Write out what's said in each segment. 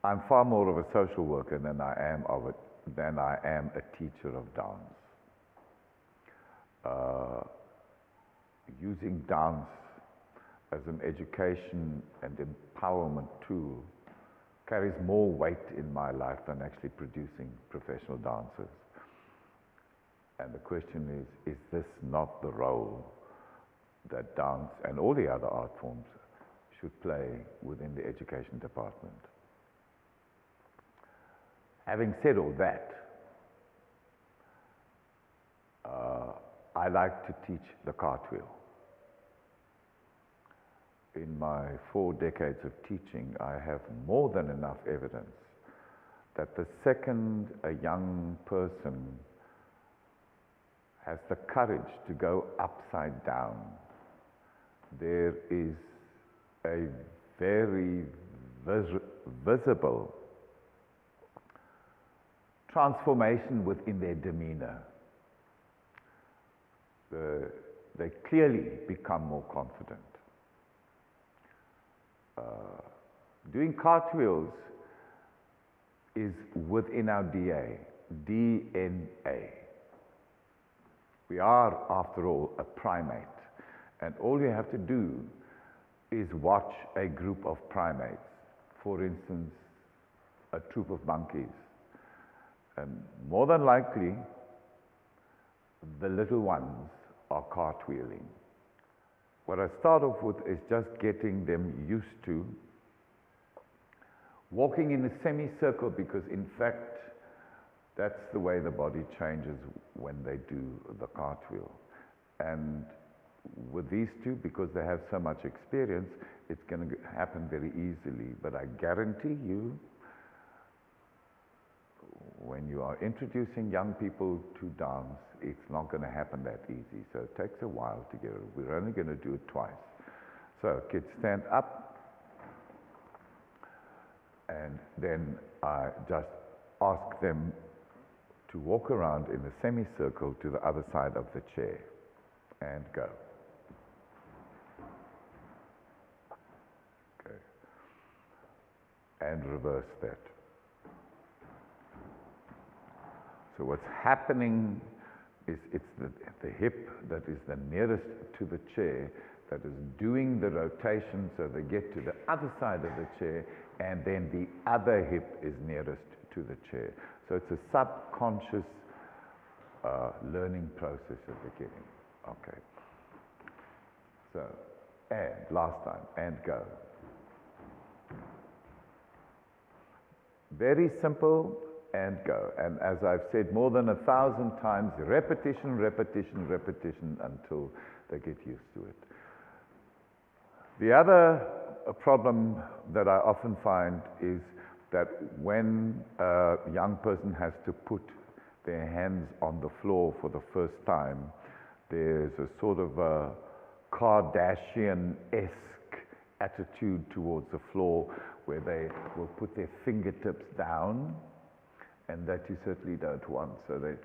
I'm far more of a social worker than I am a teacher of dance. Using dance as an education and empowerment tool carries more weight in my life than actually producing professional dancers. And the question is this not the role that dance and all the other art forms should play within the education department? Having said all that, I like to teach the cartwheel. In my 4 decades of teaching, I have more than enough evidence that the second a young person has the courage to go upside down, there is a very visible transformation within their demeanor. They clearly become more confident. Doing cartwheels is within our DNA. We are, after all, a primate. And all you have to do is watch a group of primates, for instance, a troop of monkeys. And more than likely, the little ones are cartwheeling. What I start off with is just getting them used to walking in a semicircle, because in fact, that's the way the body changes when they do the cartwheel. And with these two, because they have so much experience, it's going to happen very easily. But I guarantee you, when you are introducing young people to dance, it's not going to happen that easy. So it takes a while to get it. We're only going to do it twice. So kids stand up, and then I just ask them to walk around in a semicircle to the other side of the chair and go. Okay. And reverse that. So what's happening is it's the hip that is the nearest to the chair that is doing the rotation, so they get to the other side of the chair, and then the other hip is nearest to the chair. So it's a subconscious learning process at the beginning. Okay. So, and last time, and go. Very simple, and go. And as I've said more than 1,000 times, repetition, repetition, repetition until they get used to it. The other problem that I often find is that when a young person has to put their hands on the floor for the first time, there's a sort of a Kardashian-esque attitude towards the floor, where they will put their fingertips down, and that you certainly don't want. So the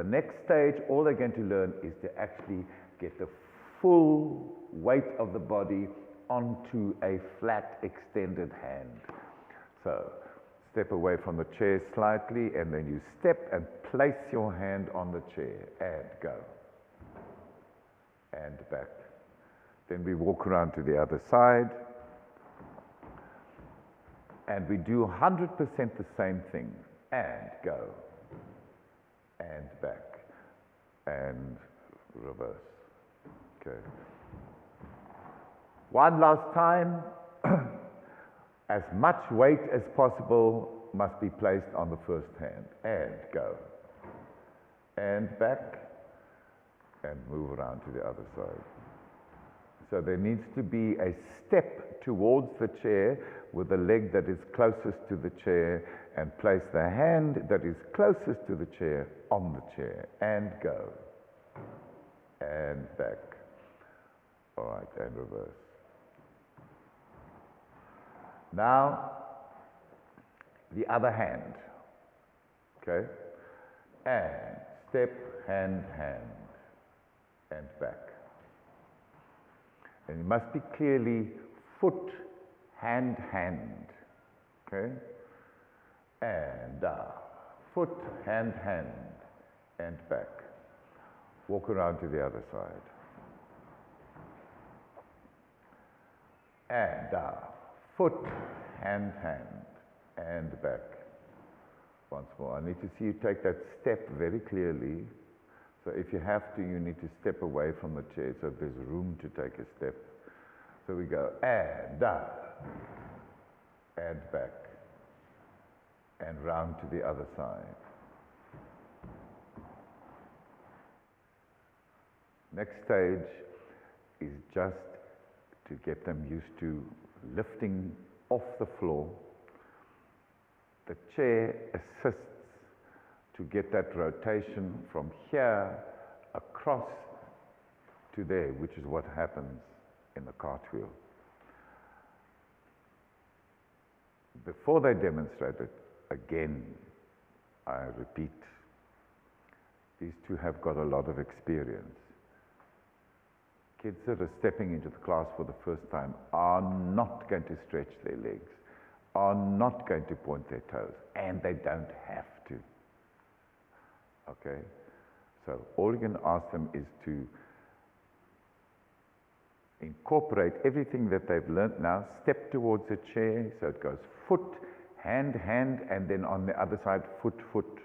next stage, all they're going to learn is to actually get the full weight of the body onto a flat, extended hand. So step away from the chair slightly, and then you step and place your hand on the chair, and go. And back. Then we walk around to the other side, and we do 100% the same thing. And go, and back, and reverse. Okay. One last time. As much weight as possible must be placed on the first hand. And go, and back, and move around to the other side. So there needs to be a step towards the chair with the leg that is closest to the chair, and place the hand that is closest to the chair on the chair, and go, and back. All right, and reverse. Now, the other hand, okay? And step, hand, hand, and back. And it must be clearly foot, hand, hand, okay? and foot, hand, hand, and back. Walk around to the other side. And foot, hand, hand, and back. Once more. I need to see you take that step very clearly. So if you have to, you need to step away from the chair so there's room to take a step. So we go and back, and round to the other side. Next stage is just to get them used to lifting off the floor. The chair assists to get that rotation from here across to there, which is what happens in the cartwheel. Before they demonstrate it, again, I repeat, these two have got a lot of experience. Kids that are stepping into the class for the first time are not going to stretch their legs, are not going to point their toes, and they don't have to. Okay? So all you can ask them is to incorporate everything that they've learnt now, step towards the chair, so it goes foot, hand, hand, and then on the other side, foot, foot.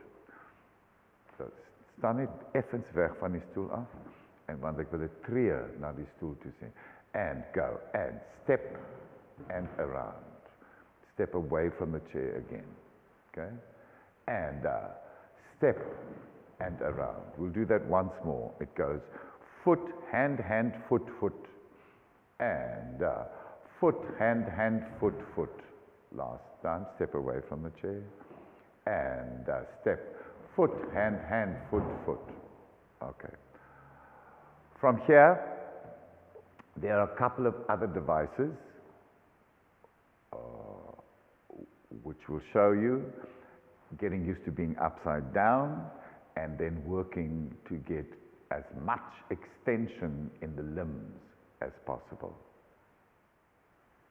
So staan net effens weg van die stoel af, en want ek wil dit tree na die stoel toe sien. And go, and step, and around. Step away from the chair again, okay? And step, and around. We'll do that once more. It goes foot, hand, hand, foot, foot. And foot, hand, hand, foot, foot. Last time, step away from the chair. And step, foot, hand, hand, foot, foot. Okay. From here, there are a couple of other devices which will show you getting used to being upside down and then working to get as much extension in the limbs as possible.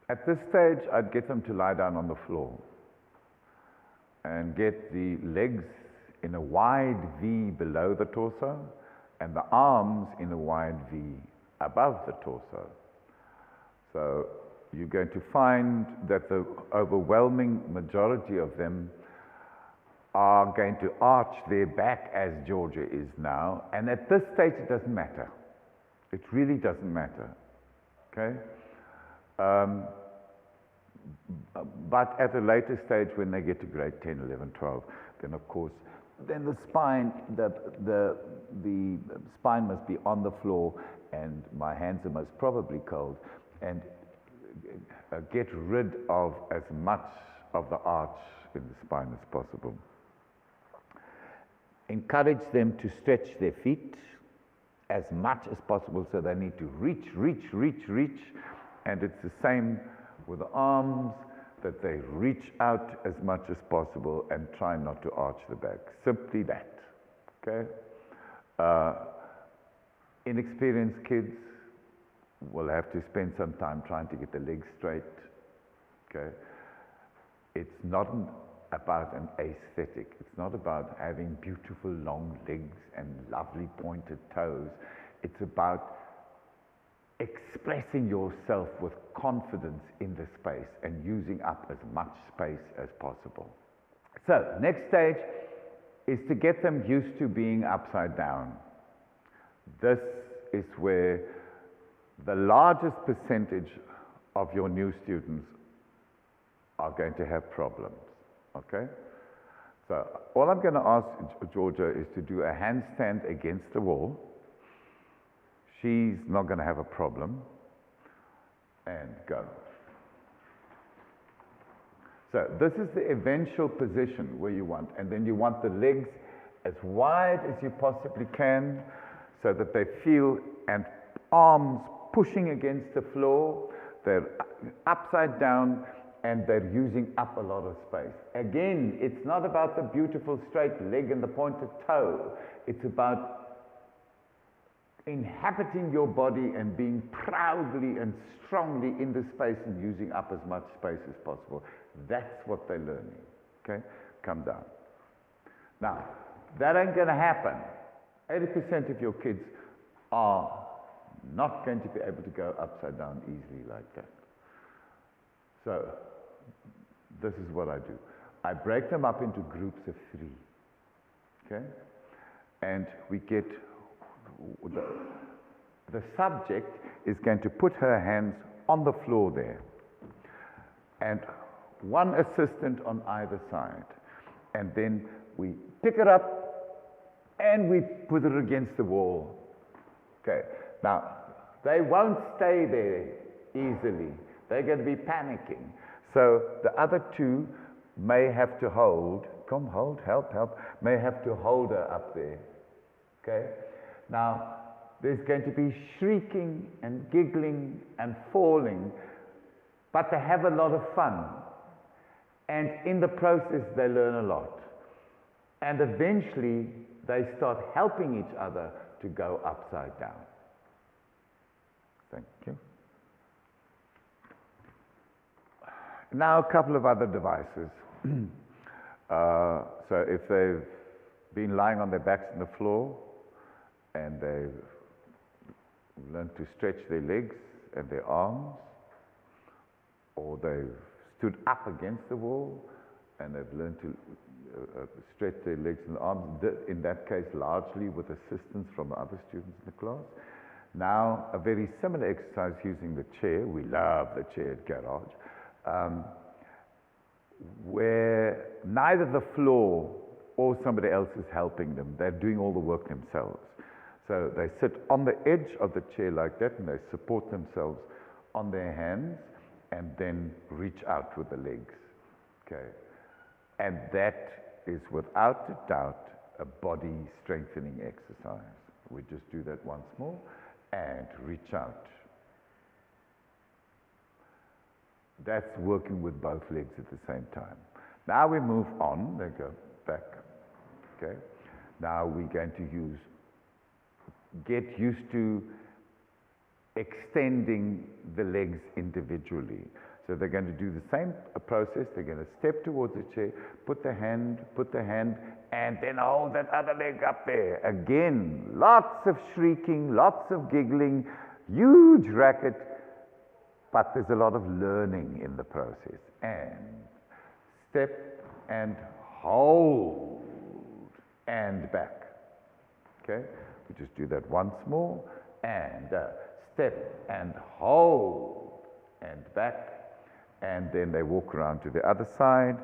At this stage, I'd get them to lie down on the floor and get the legs in a wide V below the torso and the arms in a wide V above the torso. So you're going to find that the overwhelming majority of them are going to arch their back as Georgia is now, and at this stage it doesn't matter. It really doesn't matter, okay? But at a later stage, when they get to grade 10, 11, 12, then of course, then the spine, the spine must be on the floor, and my hands are most probably cold, and get rid of as much of the arch in the spine as possible. Encourage them to stretch their feet as much as possible, so they need to reach, reach, reach, reach, and it's the same with the arms, that they reach out as much as possible and try not to arch the back. Simply that, okay? Inexperienced kids will have to spend some time trying to get the legs straight, okay? It's not about an aesthetic. It's not about having beautiful long legs and lovely pointed toes. It's about expressing yourself with confidence in the space and using up as much space as possible. So, next stage is to get them used to being upside down. This is where the largest percentage of your new students are going to have problems, okay? So, all I'm going to ask Georgia is to do a handstand against the wall. She's not going to have a problem. And go. So this is the eventual position where you want. And then you want the legs as wide as you possibly can so that they feel, and arms pushing against the floor. They're upside down and they're using up a lot of space. Again, it's not about the beautiful straight leg and the pointed toe. It's about inhabiting your body and being proudly and strongly in the space and using up as much space as possible. That's what they're learning, okay? come down. Now, that ain't going to happen. 80% of your kids are not going to be able to go upside down easily like that. So, this is what I do. I break them up into groups of 3. Okay? And we get, the subject is going to put her hands on the floor there. And one assistant on either side. And then we pick it up and we put it against the wall. Okay. Now, they won't stay there easily. They're going to be panicking. So the other 2 may have to hold, come hold, help, may have to hold her up there. Okay? Now, there's going to be shrieking and giggling and falling, but they have a lot of fun. And in the process, they learn a lot. And eventually, they start helping each other to go upside down. Thank you. Now, a couple of other devices. So if they've been lying on their backs on the floor and they've learned to stretch their legs and their arms, or they've stood up against the wall and they've learned to stretch their legs and arms, in that case largely with assistance from the other students in the class. Now, a very similar exercise using the chair. We love the chair at Garage. Where neither the floor or somebody else is helping them. They're doing all the work themselves. So they sit on the edge of the chair like that and they support themselves on their hands and then reach out with the legs. Okay. And that is without a doubt a body strengthening exercise. We just do that once more and reach out. That's working with both legs at the same time. Now we move on, they go back, okay? Now we're going to get used to extending the legs individually. So they're going to do the same process, they're going to step towards the chair, put the hand, and then hold that other leg up there. Again, lots of shrieking, lots of giggling, huge racket, but there's a lot of learning in the process. And step and hold and back. Okay? We just do that once more. And step and hold and back. And then they walk around to the other side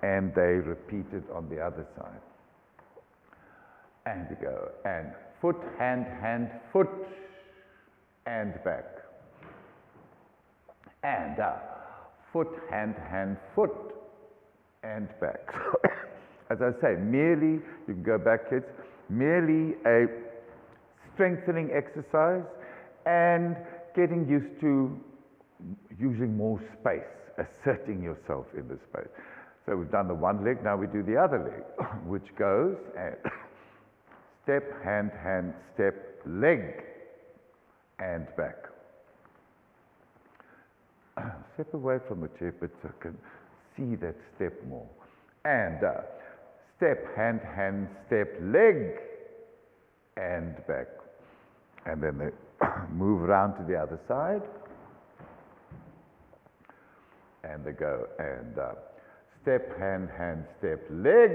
and they repeat it on the other side. And we go. And foot, hand, foot, and back. And foot, hand, foot, and back. As I say, merely, you can go back, kids, merely a strengthening exercise and getting used to using more space, asserting yourself in the space. So we've done the one leg, now we do the other leg, which goes and step, hand, step, leg, and back. Step away from the chair, but I can see that step more. And step, hand, step, leg, and back. And then they move around to the other side. And they go and step, hand, step, leg,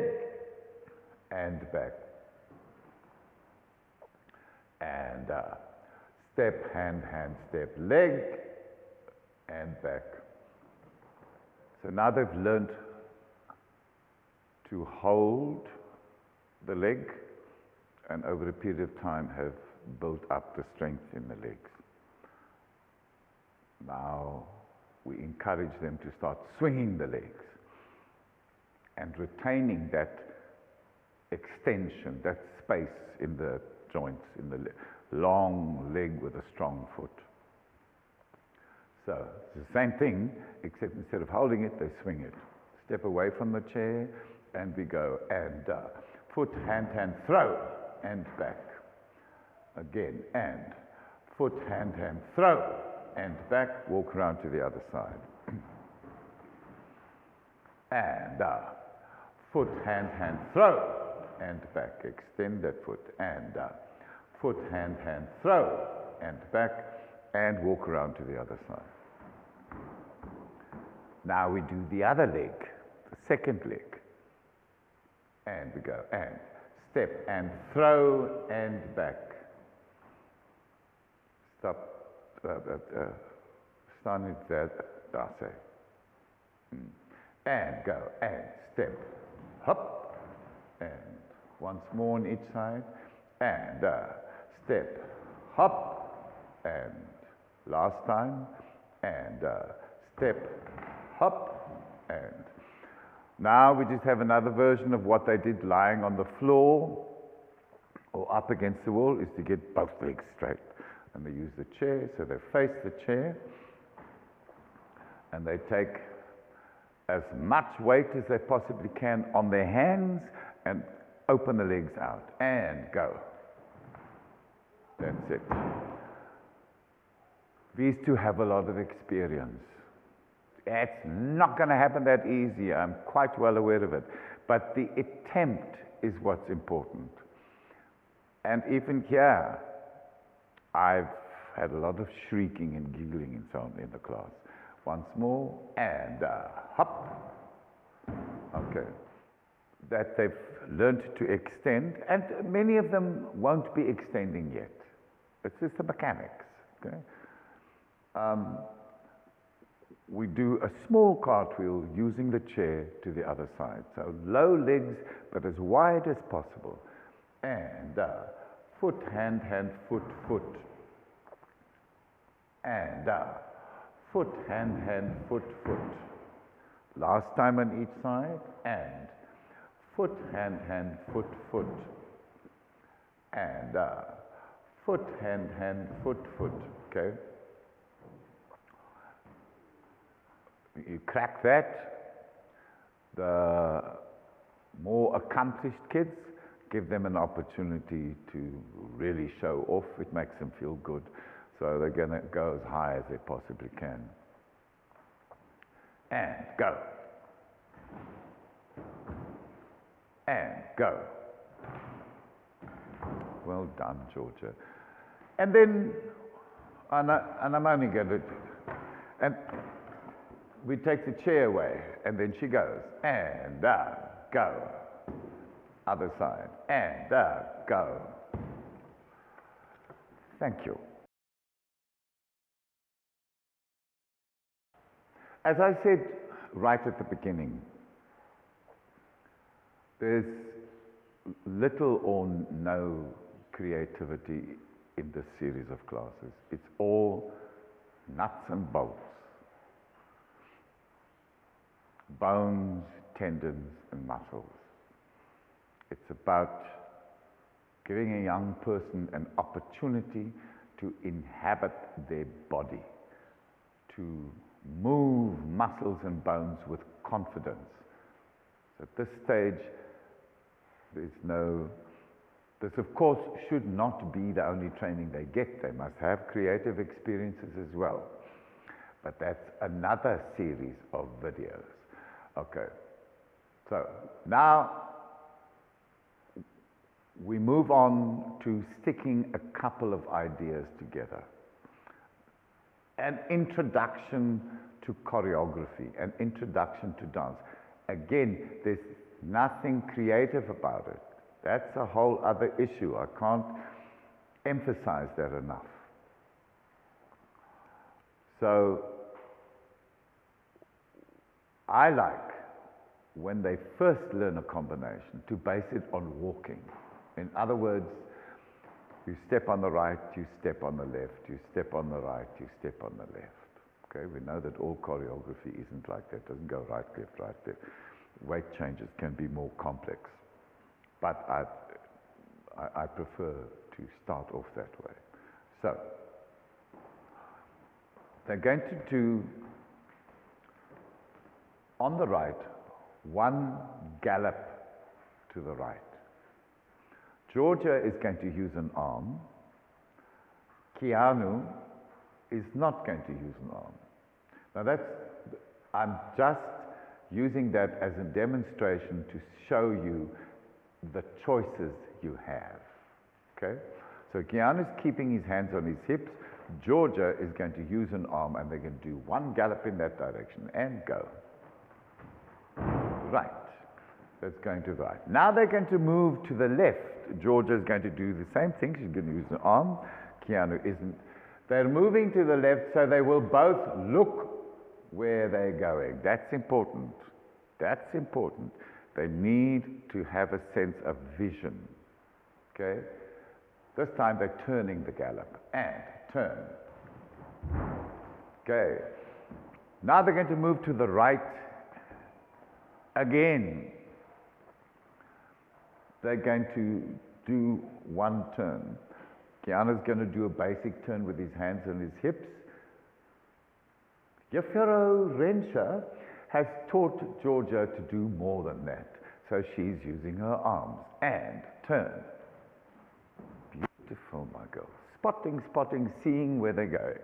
and back. And step, hand, step, leg, and back. So now they've learned to hold the leg and over a period of time have built up the strength in the legs. Now we encourage them to start swinging the legs and retaining that extension, that space in the joints, in the long leg with a strong foot. So it's the same thing, except instead of holding it, they swing it. Step away from the chair, and we go. And foot, hand, throw, and back. Again, and foot, hand, throw, and back. Walk around to the other side. And foot, hand, hand, throw, and back. Extend that foot, and foot, hand, hand, throw, and back, and walk around to the other side. Now we do the other leg, the second leg. And we go, and step, and throw, and back. Stop, stand there, that's it. And go, and step, hop, and once more on each side, and step, hop, and last time, and step, hop, and now we just have another version of what they did lying on the floor or up against the wall, is to get both legs straight. And they use the chair, so they face the chair, and they take as much weight as they possibly can on their hands and open the legs out and go. That's it. These two have a lot of experience. It's not going to happen that easy. I'm quite well aware of it. But the attempt is what's important. And even here, I've had a lot of shrieking and giggling and so on in the class. Once more, and hop. Okay. That they've learned to extend, and many of them won't be extending yet. It's just the mechanics. Okay. We do a small cartwheel using the chair to the other side. So low legs, but as wide as possible. And foot, hand, hand, foot, foot. And foot, hand, hand, foot, foot. Last time on each side. And foot, hand, hand, foot, foot. And foot, hand, hand, foot, foot. Okay? You crack that. The more accomplished kids, give them an opportunity to really show off. It makes them feel good. So they're going to go as high as they possibly can. And go. And go. Well done, Georgia. And then, and I'm only going to, and we take the chair away, and then she goes, and go. Other side, and go. Thank you. As I said right at the beginning, there's little or no creativity in this series of classes. It's all nuts and bolts. Bones, tendons, and muscles. It's about giving a young person an opportunity to inhabit their body, to move muscles and bones with confidence. So at this stage, this of course should not be the only training they get. They must have creative experiences as well. But that's another series of videos. Okay, so now we move on to sticking a couple of ideas together. An introduction to choreography, an introduction to dance. Again, there's nothing creative about it. That's a whole other issue. I can't emphasize that enough. So, I like, when they first learn a combination, to base it on walking. In other words, you step on the right, you step on the left, you step on the right, you step on the left. Okay, we know that all choreography isn't like that. It doesn't go right, left. Weight changes can be more complex. But I prefer to start off that way. So, they're going to do, on the right, one gallop to the right. Georgia is going to use an arm. Keanu is not going to use an arm. Now I'm just using that as a demonstration to show you the choices you have. Okay? So Keanu's keeping his hands on his hips. Georgia is going to use an arm, and they're going to do one gallop in that direction and go. Right. That's going to the right. Now they're going to move to the left. Georgia is going to do the same thing. She's going to use an arm. Keanu isn't. They're moving to the left, so they will both look where they're going. That's important. That's important. They need to have a sense of vision. Okay? This time they're turning the gallop. And turn. Okay. Now they're going to move to the right again. They're going to do one turn. Keanu's going to do a basic turn with his hands on his hips. Yafiro Rensha has taught Georgia to do more than that. So she's using her arms. And turn. Beautiful, my girl. Spotting, seeing where they're going.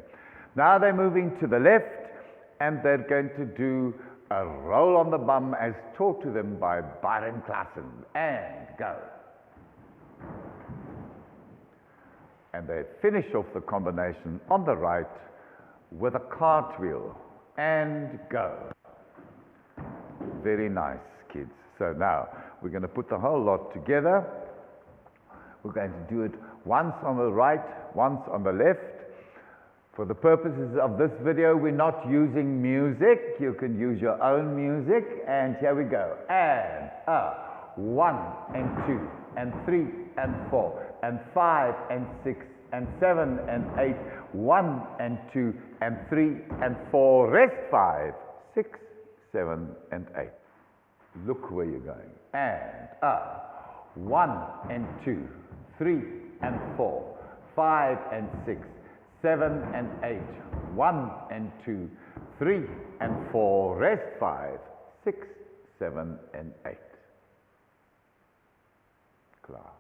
Now they're moving to the left, and they're going to do a roll on the bum as taught to them by Byron Klassen. And go. And they finish off the combination on the right with a cartwheel. And go. Very nice, kids. So now we're going to put the whole lot together. We're going to do it once on the right, once on the left. For the purposes of this video, we're not using music. You can use your own music. And here we go. And 1 and 2 and 3 and 4 and 5 and 6 and 7 and 8. 1 and 2 and 3 and 4. Rest 5, 6, 7 and 8. Look where you're going. And 1 and 2, 3 and 4, 5 and 6, 7 and 8. 1 and 2, 3 and 4. Rest 5, 6, 7 and 8. Klar.